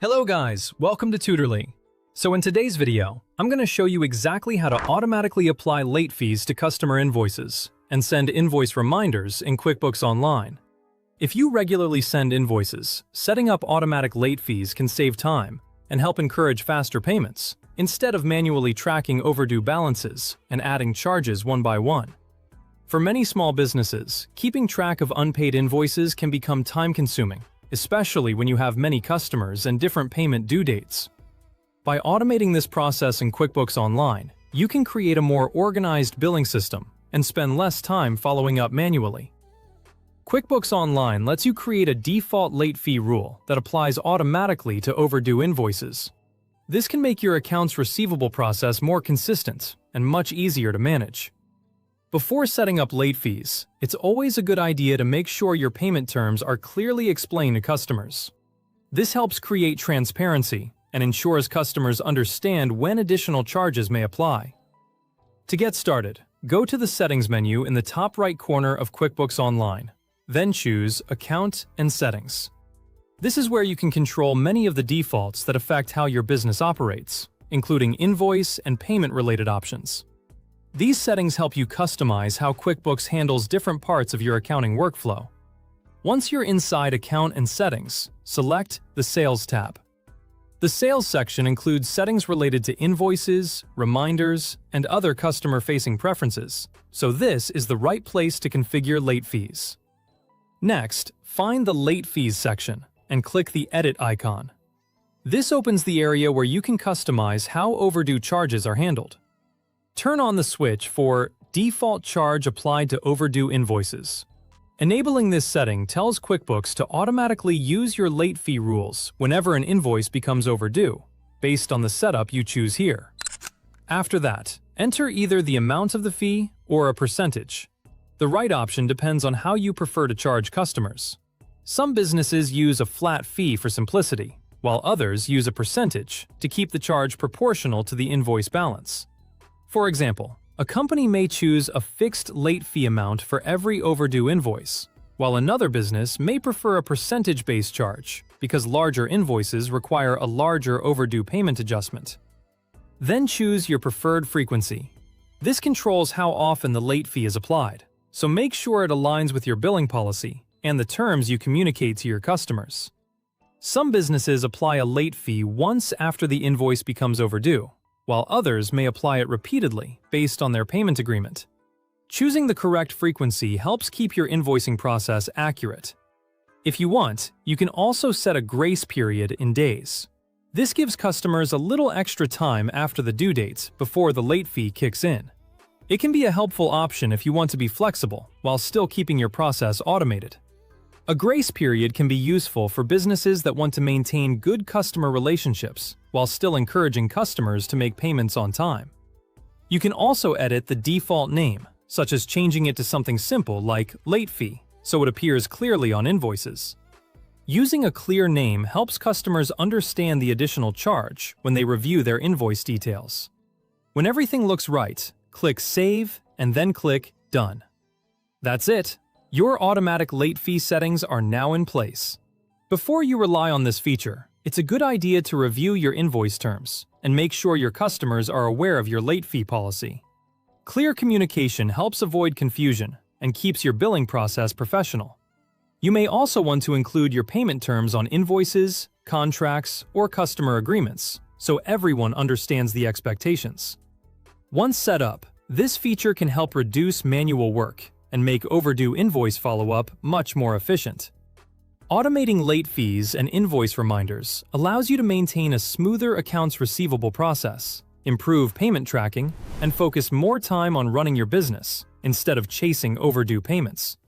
Hello guys, welcome to Tutorly. So in today's video, I'm going to show you exactly how to automatically apply late fees to customer invoices and send invoice reminders in QuickBooks Online. If you regularly send invoices, setting up automatic late fees can save time and help encourage faster payments, instead of manually tracking overdue balances and adding charges one by one. For many small businesses, keeping track of unpaid invoices can become time-consuming, especially when you have many customers and different payment due dates. By automating this process in QuickBooks Online, you can create a more organized billing system and spend less time following up manually. QuickBooks Online lets you create a default late fee rule that applies automatically to overdue invoices. This can make your accounts receivable process more consistent and much easier to manage. Before setting up late fees, it's always a good idea to make sure your payment terms are clearly explained to customers. This helps create transparency and ensures customers understand when additional charges may apply. To get started, go to the Settings menu in the top right corner of QuickBooks Online. Then choose Account and Settings. This is where you can control many of the defaults that affect how your business operates, including invoice and payment-related options. These settings help you customize how QuickBooks handles different parts of your accounting workflow. Once you're inside Account and Settings, select the Sales tab. The Sales section includes settings related to invoices, reminders, and other customer-facing preferences, so this is the right place to configure late fees. Next, find the Late Fees section and click the Edit icon. This opens the area where you can customize how overdue charges are handled. Turn on the switch for Default Charge Applied to Overdue Invoices. Enabling this setting tells QuickBooks to automatically use your late fee rules whenever an invoice becomes overdue, based on the setup you choose here. After that, enter either the amount of the fee or a percentage. The right option depends on how you prefer to charge customers. Some businesses use a flat fee for simplicity, while others use a percentage to keep the charge proportional to the invoice balance. For example, a company may choose a fixed late fee amount for every overdue invoice, while another business may prefer a percentage-based charge because larger invoices require a larger overdue payment adjustment. Then choose your preferred frequency. This controls how often the late fee is applied, so make sure it aligns with your billing policy and the terms you communicate to your customers. Some businesses apply a late fee once after the invoice becomes overdue, while others may apply it repeatedly based on their payment agreement. Choosing the correct frequency helps keep your invoicing process accurate. If you want, you can also set a grace period in days. This gives customers a little extra time after the due dates before the late fee kicks in. It can be a helpful option if you want to be flexible while still keeping your process automated. A grace period can be useful for businesses that want to maintain good customer relationships while still encouraging customers to make payments on time. You can also edit the default name, such as changing it to something simple like late fee, so it appears clearly on invoices. Using a clear name helps customers understand the additional charge when they review their invoice details. When everything looks right, click Save and then click Done. That's it. Your automatic late fee settings are now in place. Before you rely on this feature, it's a good idea to review your invoice terms and make sure your customers are aware of your late fee policy. Clear communication helps avoid confusion and keeps your billing process professional. You may also want to include your payment terms on invoices, contracts, or customer agreements, so everyone understands the expectations. Once set up, this feature can help reduce manual work and make overdue invoice follow-up much more efficient. Automating late fees and invoice reminders allows you to maintain a smoother accounts receivable process, improve payment tracking, and focus more time on running your business instead of chasing overdue payments.